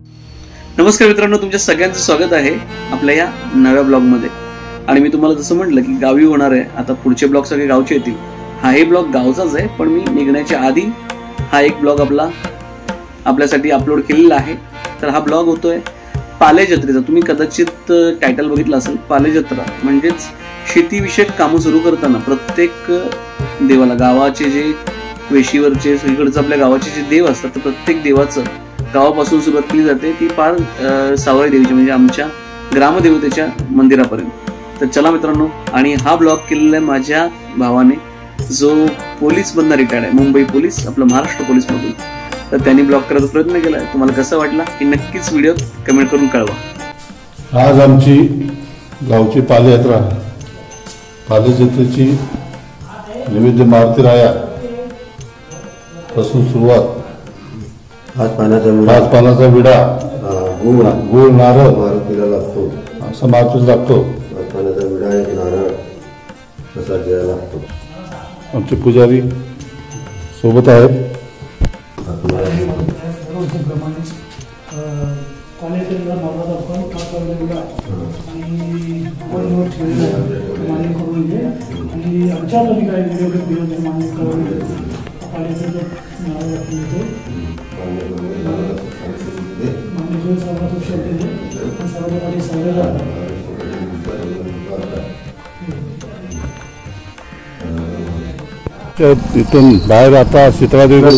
नमस्कार मित्रांनो, तुमच्या सगळ्यांचं स्वागत आहे आपल्या या नव्या ब्लॉगमध्ये। आणि मी तुम्हाला जसं म्हटलं की गावी होणार आहे, आता पुढचे ब्लॉग सगळे गावचे येतील। हाही ब्लॉग गावचाच आहे, पण मी निघण्याच्या आधी हा एक ब्लॉग आपल्यासाठी अपलोड केलेला आहे। तर हा ब्लॉग होतोय पाले जत्रेचा। तुम्ही कदाचित टायटल बघितलं असेल, पाले जत्रा म्हणजेच शेतीविषयक कामं सुरू करताना प्रत्येक देवाला, गावाचे जे वेशीवरचे सगळीकडचं आपल्या गावाचे जे देव असतात, तर प्रत्येक देवाचं गावापासून सुरुवात केली जाते, ती पार सावराई देवीची म्हणजे आमच्या ग्रामदेवतेच्या मंदिरापर्यंत। तर चला मित्रांनो, आणि हा ब्लॉग केलेला आहे माझ्या भावाने, जो पोलीस मधून रिटायर्ड आहे, मुंबई पोलीस, आपलं महाराष्ट्र पोलीस मधून। तर त्यांनी ब्लॉग करायचा प्रयत्न केलाय। तुम्हाला कसं वाटला हे नक्कीच व्हिडिओ कमेंट करून कळवा। आज आमची गावची पालयात्रा, पाले जत्रेची नैवेद्य मारुती राया पासून सुरुवात। आज पानाचा विडा गुळ नारळ मारुतीला लागतो, असं मारुतीला लागतो। आज पानाचा विडा एक नारळ प्रसाद द्यायला लागतो। आमचे पुजारी सोबत आहेत। इथून बाहेर आता शीतलादेवीकडे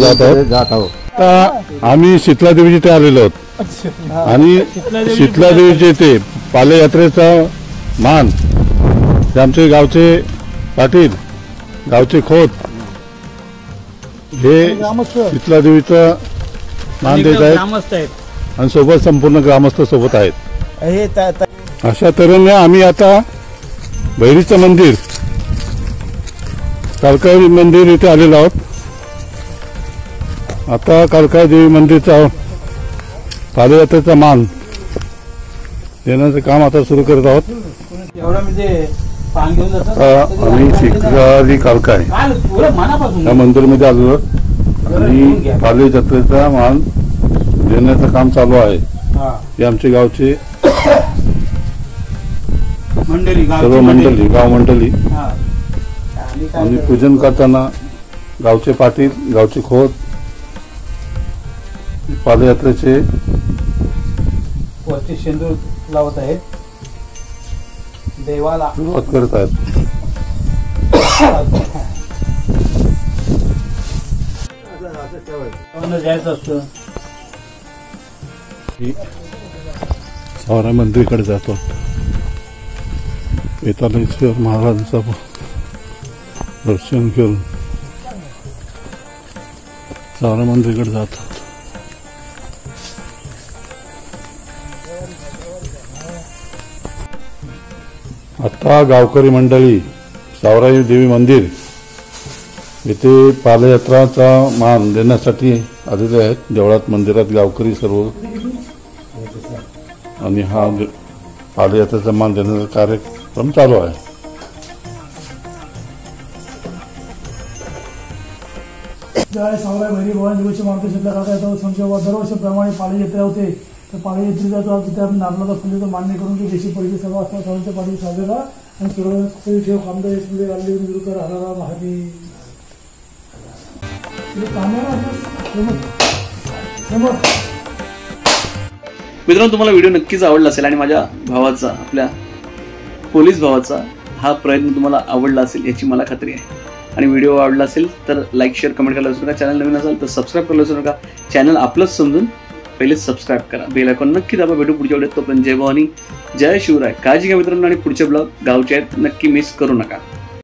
जात आहोत। आता आम्ही शीतलादेवीच्या इथे आलेलो आहोत आणि शीतलादेवीच्या इथे पाले यात्रेचा मान हे आमचे गावचे पाटील, गावचे खोत हे शीतलादेवीचा मान देत आहेत आणि सोबत संपूर्ण ग्रामस्थ सोबत आहेत। अशा तऱ्हेने आम्ही आता भैरीचं मंदिर, कालकाई मंदिर इथे आलेलो आहोत। आता कालकाई देवी मंदिरचा पादयात्रेचा मान देण्याचं काम आता सुरू करत आहोत। आम्ही शिखराली कालकाई या मंदिरमध्ये आलेलो आहोत आणि पाले जत्रेचा मान देण्याचं काम चालू आहे। हे आमचे गावचे सर्व मंडळी, गाव मंडळी, आणि पूजन करताना गावचे पाटील, गावचे खोत पादयात्रेचे वरती शेंदूर लावत आहेत, देवाला सुरुवात करत आहेत। जायचं असतं। सावरा मंदिरकडे जातो, येताना महाराजांचा दर्शन घेऊन सावरा मंदिरकडे जातो। आता गावकरी मंडळी सावराई देवी मंदिर येथे पालयात्राचा मान देण्यासाठी आलेले आहेत। देवळात, मंदिरात गावकरी सर्व, आणि हा पालयात्रेचा मान देण्याचा कार्यक्रम चालू आहे। सावरा भैरी भवानी देवीची मार्गदर्शनला राहता येतो। संशय दरवर्षीप्रमाणे पाले जत्रा होते, तर पाले जत्रेचा तिथे आपण नारळाचा फुलीचं मान्य करून की देशी परिचय सर्व असतात सर्वांच्या पाठी साजरा आणि सर्व ठेव कामदा येथे आले निरुकर हरारा महादेव मित्रांनो, तुम्हाला व्हिडिओ नक्कीच आवडला असेल आणि माझ्या भावाचा, आपल्या पोलीस भावाचा हा प्रयत्न तुम्हाला आवडला असेल याची मला खात्री आहे। आणि व्हिडिओ आवडला असेल तर लाईक, शेअर, कमेंट करायला विसरू नका। चॅनल नवीन असेल तर सबस्क्राईब करायला विसरू नका। चॅनल आपलंच समजून पहिले सबस्क्राईब करा, बेल आयकॉन नक्की दाबा। भेटू पुढच्या व्हिडिओत, तोपर्यंत जय भवानी, जय शिवराय। काळजी घ्या मित्रांनो, आणि पुढचे ब्लॉग गावचे आहेत, नक्की मिस करू नका।